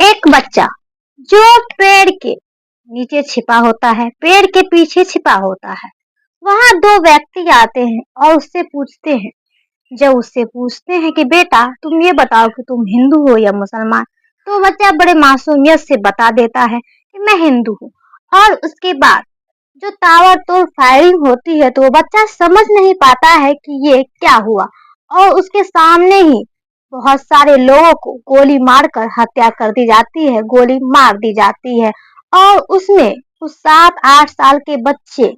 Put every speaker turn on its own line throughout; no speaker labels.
एक बच्चा जो पेड़ के नीचे छिपा होता है, पेड़ के पीछे छिपा होता है, वहां दो व्यक्ति आते हैं और उससे पूछते हैं। जब उससे पूछते हैं कि बेटा तुम ये बताओ कि तुम हिंदू हो या मुसलमान, तो बच्चा बड़े मासूमियत से बता देता है कि मैं हिंदू हूँ। और उसके बाद जो ताबड़तोड़ फायरिंग होती है तो वो बच्चा समझ नहीं पाता है कि ये क्या हुआ, और उसके सामने ही बहुत सारे लोगों को गोली मारकर हत्या कर दी जाती है, गोली मार दी जाती है। और उसमें उस 7-8 साल के बच्चे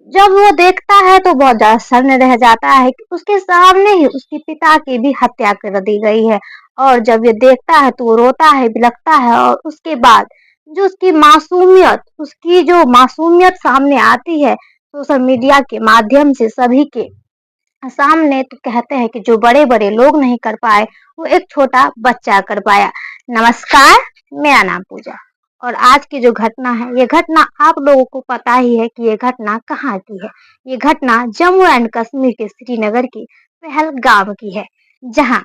जब वो देखता है तो बहुत ज्यादा सन्न रह जाता है कि उसके सामने ही उसके पिता की भी हत्या कर दी गई है। और जब ये देखता है तो वो रोता है, बिलखता है, और उसके बाद जो उसकी जो मासूमियत सामने आती है सोशल मीडिया के माध्यम से सभी के सामने, तो कहते हैं कि जो बड़े बड़े लोग नहीं कर पाए वो एक छोटा बच्चा कर पाया। नमस्कार, मेरा नाम पूजा। और आज की जो घटना है, ये घटना आप लोगों को पता ही है कि ये घटना कहाँ की है। ये घटना जम्मू एंड कश्मीर के श्रीनगर की पहलगाम की है, जहाँ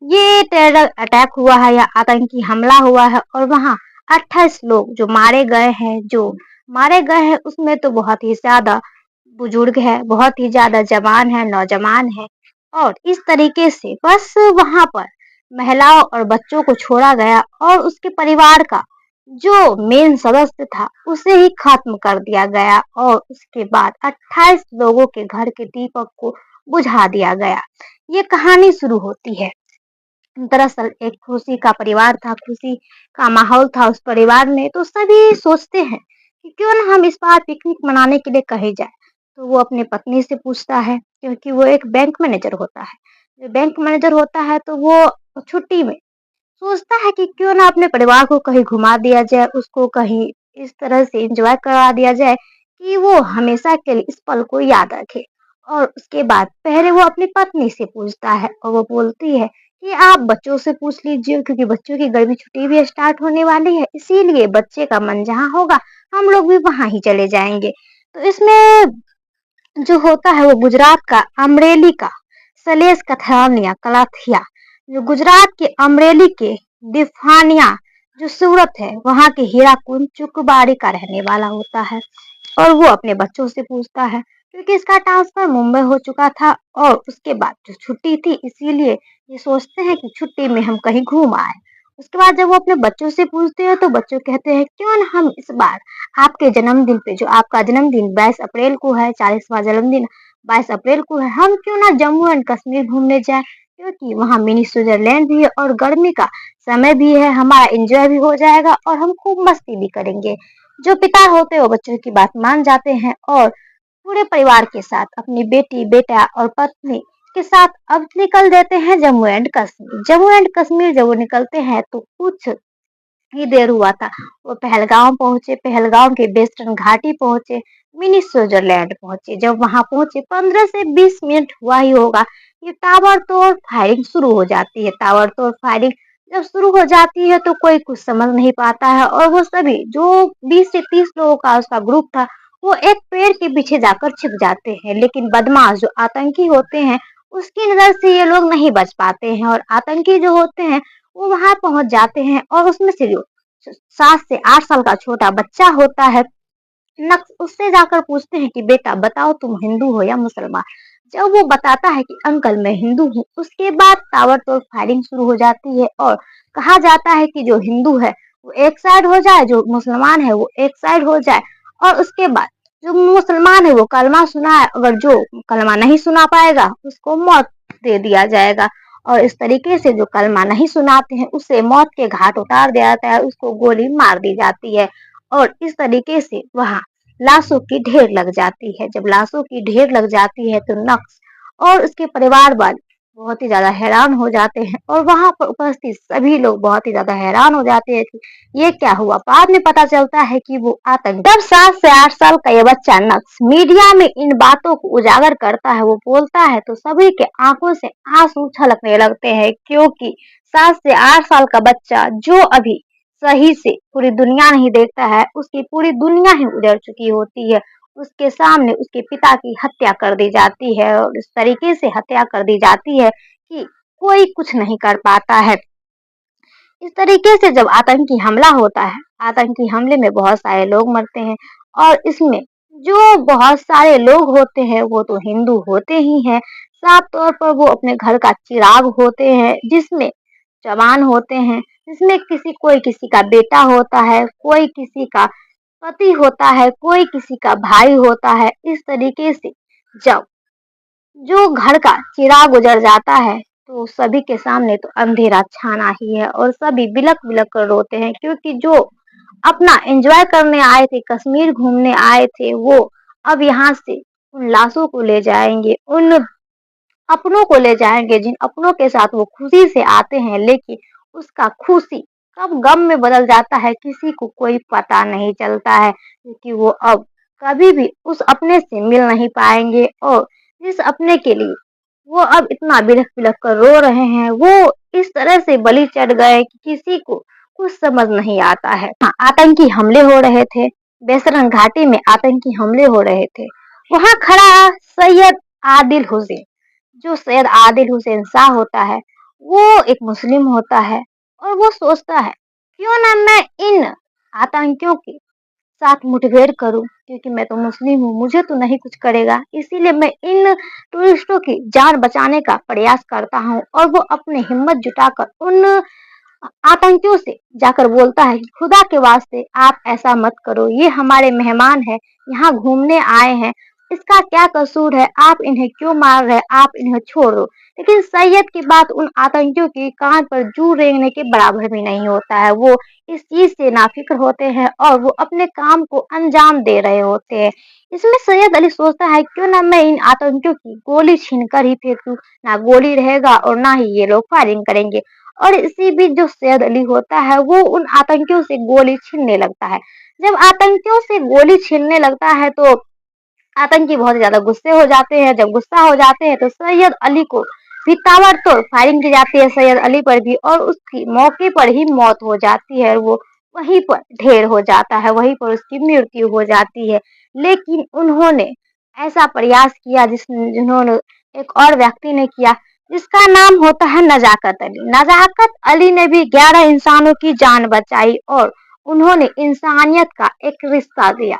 ये टेरर अटैक हुआ है या आतंकी हमला हुआ है। और वहाँ 28 लोग जो मारे गए हैं उसमें तो बहुत ही ज्यादा बुजुर्ग है, बहुत ही ज्यादा जवान है, नौजवान है। और इस तरीके से बस वहां पर महिलाओं और बच्चों को छोड़ा गया और उसके परिवार का जो मेन सदस्य था उसे ही खत्म कर दिया गया। और उसके बाद 28 लोगों के घर के दीपक को बुझा दिया गया। ये कहानी शुरू होती है। दरअसल एक खुशी का परिवार था, खुशी का माहौल था उस परिवार में। तो सभी सोचते हैं कि क्यों ना हम इस बार पिकनिक मनाने के लिए कहे जाए। तो वो अपने पत्नी से पूछता है, क्योंकि वो एक बैंक मैनेजर होता है। जो बैंक मैनेजर होता है तो वो छुट्टी में सोचता है कि क्यों ना अपने परिवार को कहीं घुमा दिया जाए, उसको कहीं इस तरह से एंजॉय करा दिया जाए कि वो हमेशा के लिए इस पल को याद रखे। और उसके बाद पहले वो अपनी पत्नी से पूछता है और वो बोलती है कि आप बच्चों से पूछ लीजिए, क्योंकि बच्चों की गर्मी छुट्टी भी स्टार्ट होने वाली है, इसीलिए बच्चे का मन जहाँ होगा हम लोग भी वहां ही चले जाएंगे। तो इसमें जो होता है वो गुजरात का अमरेली का सलेश कथानिया कलाथिया, जो गुजरात के अमरेली के दिफानिया जो सूरत है वहां के हीराकुंड चुकबाड़ी का रहने वाला होता है। और वो अपने बच्चों से पूछता है, क्योंकि इसका ट्रांसफर मुंबई हो चुका था और उसके बाद जो छुट्टी थी इसीलिए ये सोचते हैं कि छुट्टी में हम कहीं घूम आए। उसके बाद जब वो अपने बच्चों से पूछते हैं तो बच्चों कहते हैं क्यों ना हम इस बार आपके जन्मदिन पे, जो आपका जन्मदिन 22 अप्रैल को है, 40वां जन्मदिन 22 अप्रैल को है, हम क्यों ना जम्मू एंड कश्मीर घूमने जाए, क्योंकि वहाँ मिनी स्विट्जरलैंड भी है और गर्मी का समय भी है, हमारा एंजॉय भी हो जाएगा और हम खूब मस्ती भी करेंगे। जो पिता होते हैं वो बच्चों की बात मान जाते हैं और पूरे परिवार के साथ अपनी बेटी, बेटा और पत्नी के साथ अब निकल देते हैं जम्मू एंड कश्मीर। जम्मू एंड कश्मीर जब वो निकलते हैं तो कुछ ही देर हुआ था वो पहलगाम पहुंचे, पहलगाम के वेस्टर्न घाटी पहुंचे, मिनी स्विट्जरलैंड पहुंचे। जब वहां पहुंचे 15 से 20 मिनट हुआ ही होगा, ये ताबड़तोड़ फायरिंग शुरू हो जाती है। ताबड़तोड़ फायरिंग जब शुरू हो जाती है तो कोई कुछ समझ नहीं पाता है और वो सभी जो 20 से 30 लोगों का उसका ग्रुप था वो एक पेड़ के पीछे जाकर छिप जाते हैं। लेकिन बदमाश जो आतंकी होते हैं उसकी नजर से ये लोग नहीं बच पाते हैं और आतंकी जो होते हैं वो वहां पहुंच जाते हैं। और उसमें से जो 7 से 8 साल का छोटा बच्चा होता है नक्स उससे जाकर पूछते हैं कि बेटा बताओ तुम हिंदू हो या मुसलमान। जब वो बताता है कि अंकल मैं हिंदू हूँ, उसके बाद ताबड़तोड़ फायरिंग शुरू हो जाती है और कहा जाता है कि जो हिंदू है वो एक साइड हो जाए, जो मुसलमान है वो एक साइड हो जाए। और उसके बाद जो मुसलमान है वो कलमा सुनाए, अगर जो कलमा नहीं सुना पाएगा उसको मौत दे दिया जाएगा। और इस तरीके से जो कलमा नहीं सुनाते हैं उसे मौत के घाट उतार दिया जाता है, उसको गोली मार दी जाती है। और इस तरीके से वहां लाशों की ढेर लग जाती है। जब लाशों की ढेर लग जाती है तो नक्स और उसके परिवार वाले बहुत ही ज्यादा हैरान हो जाते हैं और वहां पर उपस्थित सभी लोग बहुत ही ज्यादा हैरान हो जाते हैं कि ये क्या हुआ। बाद में पता चलता है कि वो आतंक। जब 7 से 8 साल का ये बच्चा नक्स मीडिया में इन बातों को उजागर करता है, वो बोलता है तो सभी के आंखों से आंसू छलकने लगते हैं, क्योंकि 7 से 8 साल का बच्चा जो अभी सही से पूरी दुनिया नहीं देखता है, उसकी पूरी दुनिया ही उजड़ चुकी होती है। उसके सामने उसके पिता की हत्या कर दी जाती है और इस तरीके से हत्या कर दी जाती है कि कोई कुछ नहीं कर पाता है। इस तरीके से जब आतंकी हमला होता है, आतंकी हमले में बहुत सारे लोग मरते हैं और इसमें जो बहुत सारे लोग होते हैं वो तो हिंदू होते ही हैं, साफ तौर पर वो अपने घर का चिराग होते हैं, जिसमें जवान होते हैं, जिसमें कोई किसी का बेटा होता है, कोई किसी का पति होता है, कोई किसी का भाई होता है। इस तरीके से जब जो घर का चिराग गुजर जाता है तो सभी के सामने तो अंधेरा छाना ही है और सभी बिलक बिलक कर रोते हैं, क्योंकि जो अपना एंजॉय करने आए थे, कश्मीर घूमने आए थे, वो अब यहाँ से उन लाशों को ले जाएंगे, उन अपनों को ले जाएंगे जिन अपनों के साथ वो खुशी से आते हैं, लेकिन उसका खुशी कब गम में बदल जाता है किसी को कोई पता नहीं चलता है, क्योंकि वो अब कभी भी उस अपने से मिल नहीं पाएंगे और जिस अपने के लिए वो अब इतना बिलख बिलख कर रो रहे हैं, वो इस तरह से बलि चढ़ गए कि किसी को कुछ समझ नहीं आता है। हाँ, आतंकी हमले हो रहे थे, बेसरन घाटी में आतंकी हमले हो रहे थे, वहां खड़ा सैयद आदिल हुसैन, जो सैयद आदिल हुसैन शाह होता है, वो एक मुस्लिम होता है और वो सोचता है क्यों ना मैं इन आतंकियों के साथ मुठभेड़ करूं, क्योंकि मैं तो मुस्लिम हूँ, मुझे तो नहीं कुछ करेगा, इसीलिए मैं इन टूरिस्टों की जान बचाने का प्रयास करता हूँ। और वो अपनी हिम्मत जुटाकर उन आतंकियों से जाकर बोलता है कि खुदा के वास्ते आप ऐसा मत करो, ये हमारे मेहमान है, यहाँ घूमने आए हैं, इसका क्या कसूर है, आप इन्हें क्यों मार रहे, आप इन्हें छोड़ दो। लेकिन सैयद की बात उन आतंकियों की कान पर जू रेंगने के बराबर भी नहीं होता है, वो इस चीज से नाफिक्र होते हैं और वो अपने काम को अंजाम दे रहे होते हैं। इसमें सैयद अली सोचता है क्यों ना मैं इन आतंकियों की गोली छीन कर ही फेंक दूं, ना गोली रहेगा और ना ही ये लोग फायरिंग करेंगे। और इसी बीच जो सैयद अली होता है वो उन आतंकियों से गोली छीनने लगता है। जब आतंकियों से गोली छीनने लगता है तो आतंकी बहुत ज्यादा गुस्से हो जाते हैं। जब गुस्सा हो जाते हैं तो सैयद अली को भी ताबड़तोड़ फायरिंग की जाती है सैयद अली पर भी, और उसकी मौके पर ही मौत हो जाती है और वो वहीं पर ढेर हो जाता है, वहीं पर उसकी मृत्यु हो जाती है। लेकिन उन्होंने ऐसा प्रयास किया जिन्होंने एक और व्यक्ति ने किया, जिसका नाम होता है नजाकत अली। नजाकत अली ने भी 11 इंसानों की जान बचाई और उन्होंने इंसानियत का एक रिश्ता दिया,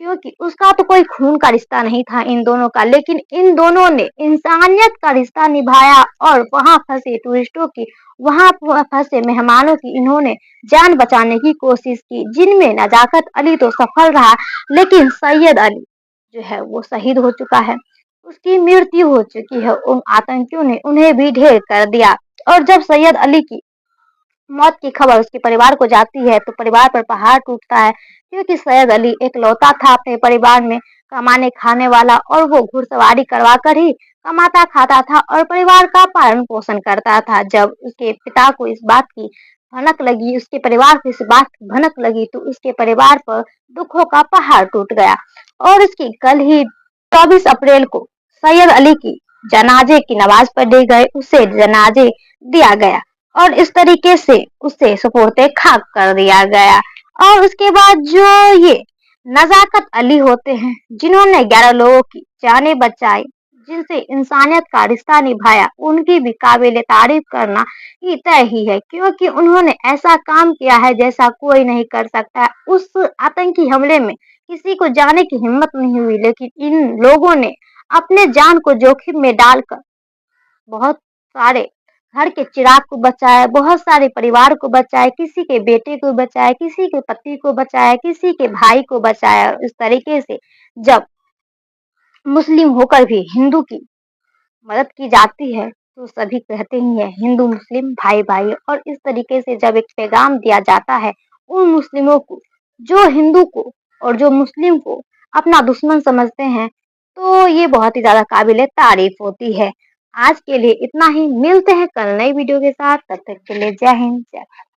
क्योंकि उसका तो कोई खून का रिश्ता नहीं था इन दोनों का, लेकिन इन दोनों ने इंसानियत का रिश्ता निभाया और वहां फंसे टूरिस्टों की, वहां फंसे मेहमानों की इन्होंने जान बचाने की कोशिश की, जिनमें नजाकत अली तो सफल रहा, लेकिन सैयद अली जो है वो शहीद हो चुका है, उसकी मृत्यु हो चुकी है। उन आतंकियों ने उन्हें भी ढेर कर दिया। और जब सैयद अली की मौत की खबर उसके परिवार को जाती है तो परिवार पर पहाड़ टूटता है, क्योंकि सैयद अली इकलौता था अपने परिवार में कमाने खाने वाला, और वो घुड़सवारी करवा कर ही कमाता खाता था और परिवार का पालन पोषण करता था। जब उसके पिता को इस बात की भनक लगी, उसके परिवार को इस बात की भनक लगी, तो उसके परिवार पर दुखों का पहाड़ टूट गया और उसकी कल ही 24 अप्रैल को सैयद अली की जनाजे की नमाज पढ़ी गई, उसे जनाजे दिया गया और इस तरीके से उसे सुपुर्द खाक कर दिया गया। और उसके बाद जो ये नजाकत अली होते हैं, जिन्होंने 11 लोगों की जानें बचाई, जिनसे इंसानियत का रिश्ता निभाया, उनकी भी काबिल तारीफ करना ही तय ही है, क्योंकि उन्होंने ऐसा काम किया है जैसा कोई नहीं कर सकता है। उस आतंकी हमले में किसी को जाने की हिम्मत नहीं हुई, लेकिन इन लोगों ने अपने जान को जोखिम में डालकर बहुत सारे घर के चिराग को बचाया, बहुत सारे परिवार को बचाया, किसी के बेटे को बचाया, किसी के पति को बचाया, किसी के भाई को बचाया। इस तरीके से जब मुस्लिम होकर भी हिंदू की मदद की जाती है तो सभी कहते ही हैं हिंदू मुस्लिम भाई भाई। और इस तरीके से जब एक पैगाम दिया जाता है उन मुस्लिमों को जो हिंदू को और जो मुस्लिम को अपना दुश्मन समझते हैं, तो ये बहुत ही ज्यादा काबिले तारीफ होती है। आज के लिए इतना ही, मिलते हैं कल नई वीडियो के साथ, तब तक के लिए जय हिंद जय भारत।